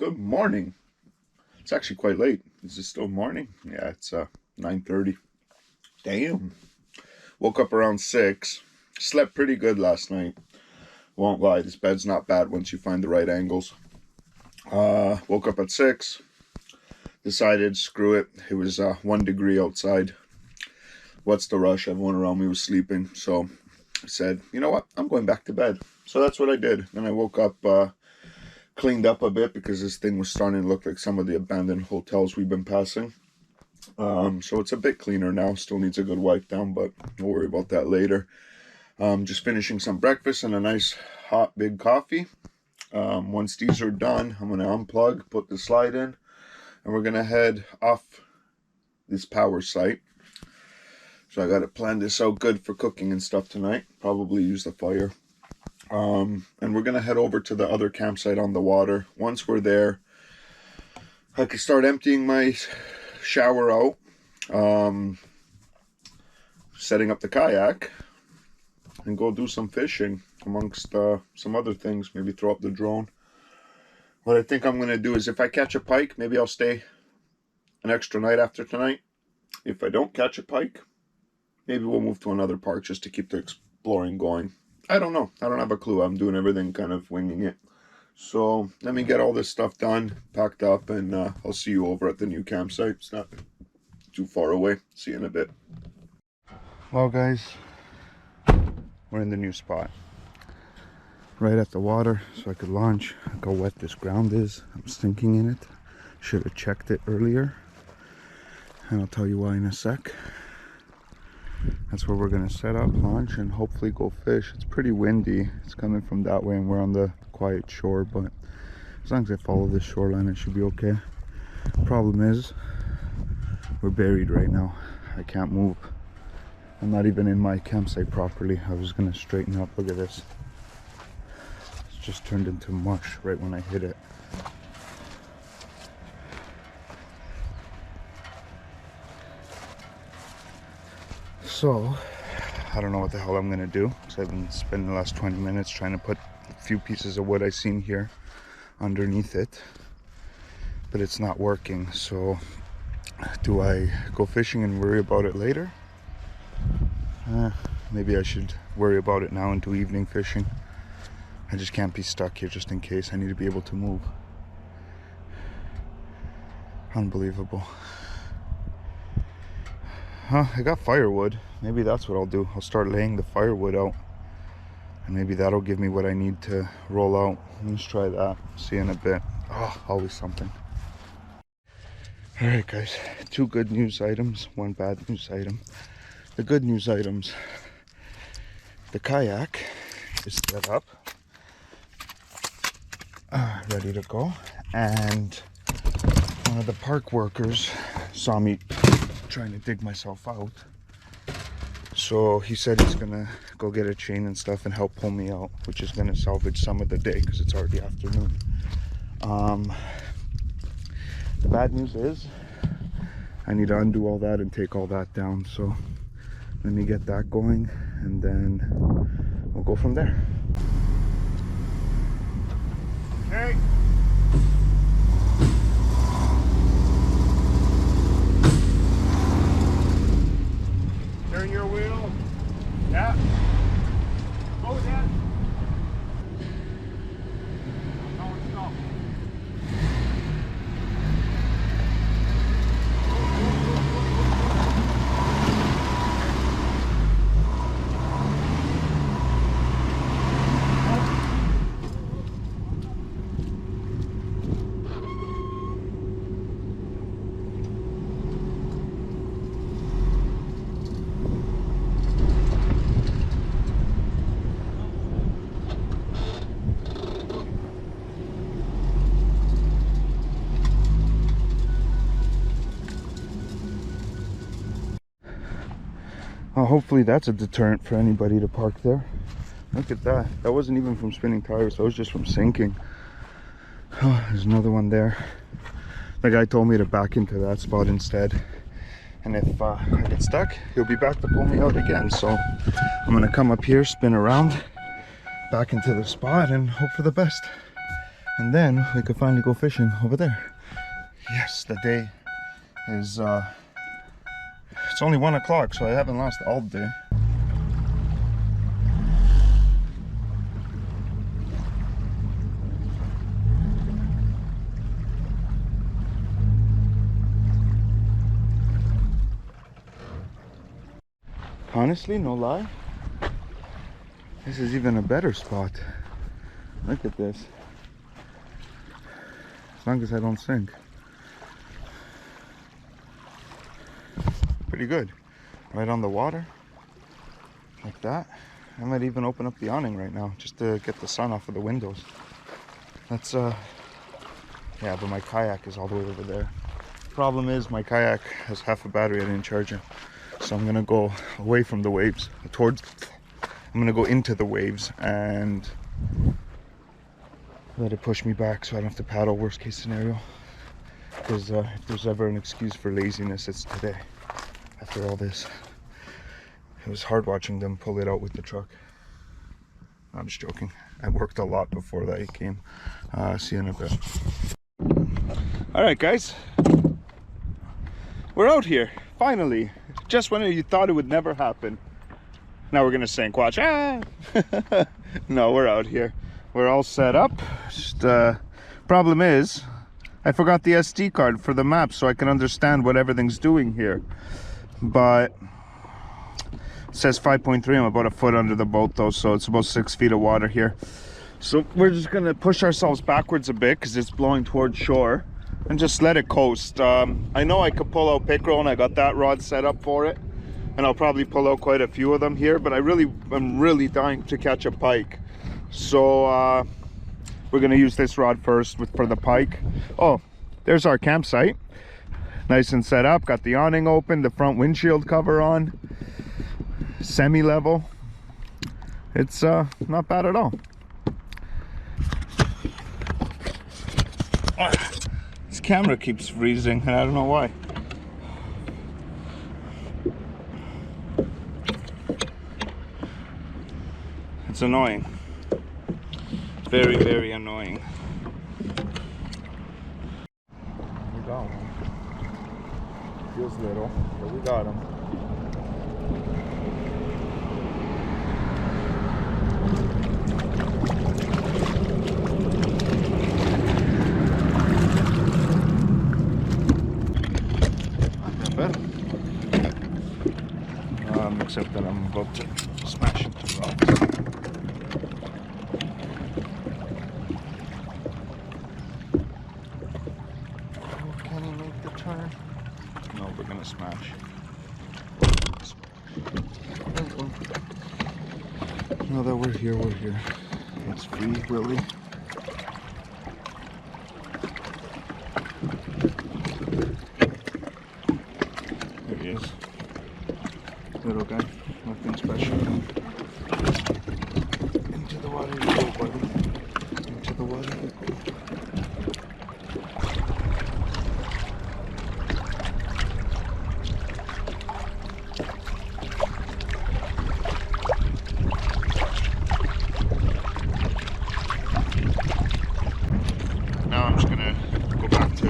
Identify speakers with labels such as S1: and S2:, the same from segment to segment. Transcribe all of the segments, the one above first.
S1: Good morning. It's actually quite late. Is it still morning? Yeah, it's 9:30. Damn. Woke up around 6. Slept pretty good last night. Won't lie, this bed's not bad once you find the right angles. Woke up at 6. Decided, screw it. It was 1 degree outside. What's the rush? Everyone around me was sleeping. So I said, you know what? I'm going back to bed. So that's what I did. Then I woke up, cleaned up a bit because this thing was starting to look like some of the abandoned hotels we've been passing. So it's a bit cleaner now. Still needs a good wipe down, but we'll worry about that later. Just finishing some breakfast and a nice hot big coffee. Once these are done, I'm going to unplug, put the slide in, and we're going to head off this power site. So I got to plan this out good for cooking and stuff tonight. Probably use the fire. And we're going to head over to the other campsite on the water. Once we're there, I can start emptying my shower out, setting up the kayak, and go do some fishing amongst some other things. Maybe throw up the drone. What I think I'm going to do is if I catch a pike, maybe I'll stay an extra night after tonight. If I don't catch a pike, maybe we'll move to another park just to keep the exploring going. I don't know. I don't have a clue. I'm doing everything kind of winging it. So let me get all this stuff done, packed up, and I'll see you over at the new campsite. It's not too far away. See you in a bit. Well, guys, we're in the new spot. Right at the water, so I could launch. Look how wet this ground is. I'm stinking in it. Should have checked it earlier. And I'll tell you why in a sec. That's where we're going to set up, launch, and hopefully go fish. It's pretty windy. It's coming from that way and we're on the quiet shore, but as long as I follow this shoreline, it should be okay. Problem is, we're buried right now. I can't move. I'm not even in my campsite properly. I was going to straighten up. Look at this. It's just turned into mush right when I hit it. So, I don't know what the hell I'm gonna do, because I've been spending the last 20 minutes trying to put a few pieces of wood I've seen here underneath it, but it's not working. So, do I go fishing and worry about it later? Maybe I should worry about it now and do evening fishing. I just can't be stuck here just in case. I need to be able to move. Unbelievable. I got firewood. Maybe that's what I'll do. I'll start laying the firewood out, and maybe that'll give me what I need to roll out. Let's try that. See you in a bit. Oh, always something. Alright guys, 2 good news items, 1 bad news item. The good news items: the kayak is set up, ready to go, and one of the park workers saw me trying to dig myself out, so he said he's gonna go get a chain and stuff and help pull me out, which is gonna salvage some of the day because it's already afternoon. The bad news is I need to undo all that and take all that down, so let me get that going and then we'll go from there. Okay. Turn your wheel. Yeah. Go ahead. No, stop. Hopefully that's a deterrent for anybody to park there. Look at that. That wasn't even from spinning tires. That was just from sinking. Oh, there's another one there. The guy told me to back into that spot instead. And if I get stuck, he'll be back to pull me out again. So I'm going to come up here, spin around, back into the spot, and hope for the best. and then we could finally go fishing over there. Yes, the day is it's only 1 o'clock, so I haven't lost all day. Honestly, no lie, this is even a better spot. Look at this. As long as I don't sink. Pretty good. Right on the water. Like that. I might even open up the awning right now just to get the sun off of the windows. That's yeah, but my kayak is all the way over there. Problem is my kayak has half a battery. I didn't charge it. So I'm gonna go away from the waves I'm gonna go into the waves and let it push me back so I don't have to paddle, worst case scenario. Because if there's ever an excuse for laziness, it's today. After all this, it was hard watching them pull it out with the truck. I'm just joking. I worked a lot before that came. See you in a bit. All right, guys, we're out here finally. Just when you thought it would never happen, now we're gonna sink. Watch. Ah! No, we're out here. We're all set up. Just problem is, I forgot the SD card for the map so I can understand what everything's doing here. But it says 5.3. I'm about a foot under the boat though, so it's about 6 feet of water here. So we're just gonna push ourselves backwards a bit because it's blowing towards shore and just let it coast. I know I could pull out pickerel and I got that rod set up for it, and I'll probably pull out quite a few of them here, but I'm really dying to catch a pike. So we're gonna use this rod first for the pike. Oh, there's our campsite. Nice and set up, got the awning open, the front windshield cover on, semi-level. It's not bad at all. This camera keeps freezing and I don't know why. It's annoying. Very, very annoying. We got one. Feels little, but we got him. Except that I'm about to smash into rocks. Oh, can he make the turn? No, we're gonna smash. Now that we're here, we're here. It's free, Willie. There he is. Little guy, nothing special. Into the water you go, buddy. Into the water you go. Now I'm just gonna go back to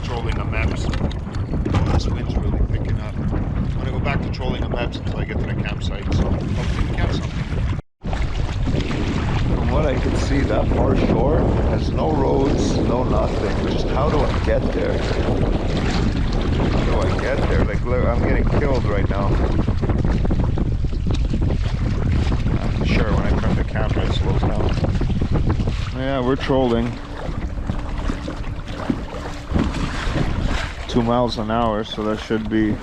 S1: trolling the maps. Oh, this wind's really picking up. I'm gonna go back to trolling the maps until I get to the campsite, so hopefully we catch something. From what I can see, that far shore has no roads, no nothing. Just how do I get there? How do I get there? Like, look, I'm getting killed right now. I'm sure when I turn the camera it slows down. Yeah, we're trolling. 2 miles an hour, so that should be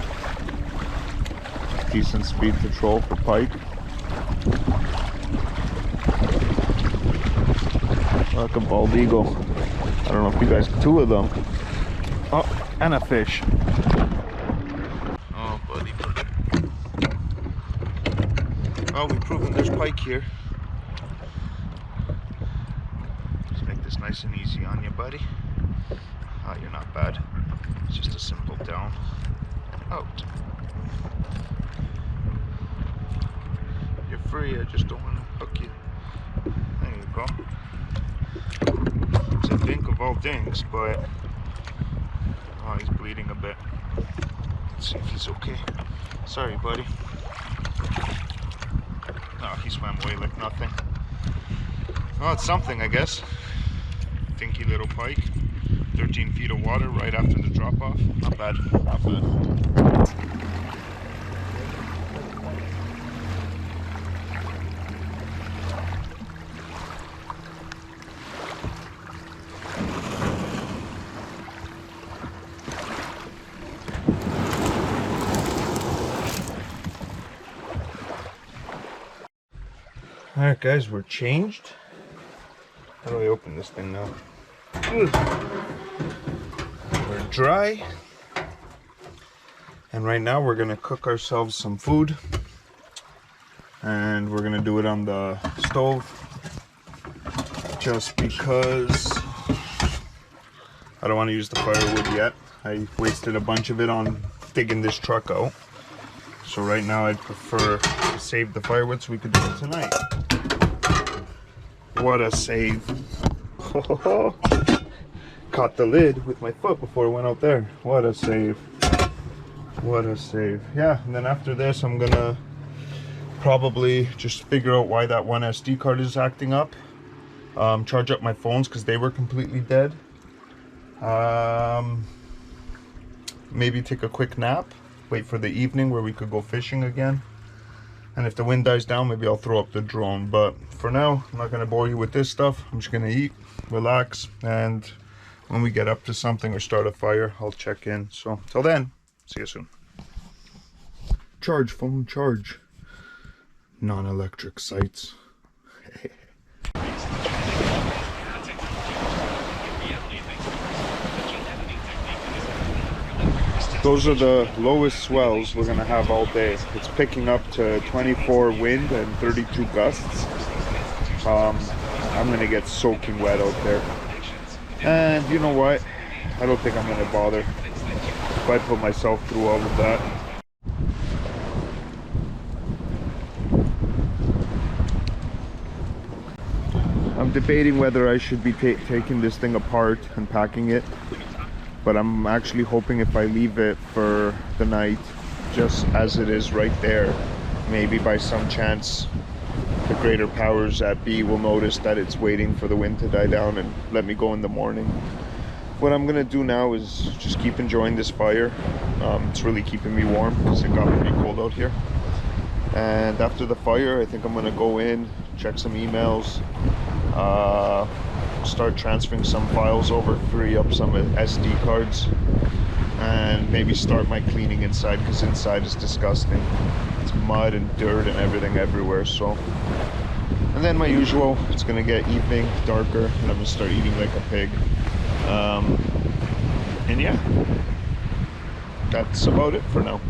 S1: decent speed to troll for pike. Like a bald eagle. I don't know if you guys, 2 of them. Oh, and a fish. Oh, buddy. Oh, we've proven there's pike here. Just make this nice and easy on you, buddy. Oh, you're not bad. It's just a simple down, out. You're free, I just don't want to hook you. There you go. all dinks, but oh, he's bleeding a bit. Let's see if he's okay. Sorry, buddy. Oh, he swam away like nothing. Well, it's something, I guess. Dinky little pike. 13 feet of water right after the drop-off. Not bad, not bad. Alright guys, we're changed. How do I open this thing now? We're dry. And right now we're gonna cook ourselves some food. And we're gonna do it on the stove. Just because I don't want to use the firewood yet. I wasted a bunch of it on digging this truck out. So right now I'd prefer to save the firewood so we could do it tonight. What a save. Caught the lid with my foot before I went out there. What a save. What a save. Yeah, and then after this I'm gonna probably just figure out why that one SD card is acting up. Charge up my phones because they were completely dead. Maybe take a quick nap. Wait for the evening where we could go fishing again. And if the wind dies down, maybe I'll throw up the drone. But for now, I'm not going to bore you with this stuff. I'm just going to eat, relax, and when we get up to something or start a fire, I'll check in. So, till then, see you soon. Charge, phone, charge. Non-electric sites. Those are the lowest swells we're gonna have all day. It's picking up to 24 wind and 32 gusts. I'm gonna get soaking wet out there. And you know what? I don't think I'm gonna bother if I put myself through all of that. I'm debating whether I should be taking this thing apart and packing it. But I'm actually hoping if I leave it for the night, just as it is right there, maybe by some chance the greater powers at be will notice that it's waiting for the wind to die down and let me go in the morning. What I'm gonna do now is just keep enjoying this fire. It's really keeping me warm because it got pretty cold out here. And after the fire, I think I'm gonna go in, check some emails, start transferring some files over, free up some SD cards, and maybe start my cleaning inside because inside is disgusting. It's mud and dirt and everything everywhere. So, and then my usual, it's gonna get evening, darker, and I'm gonna start eating like a pig. And yeah, that's about it for now.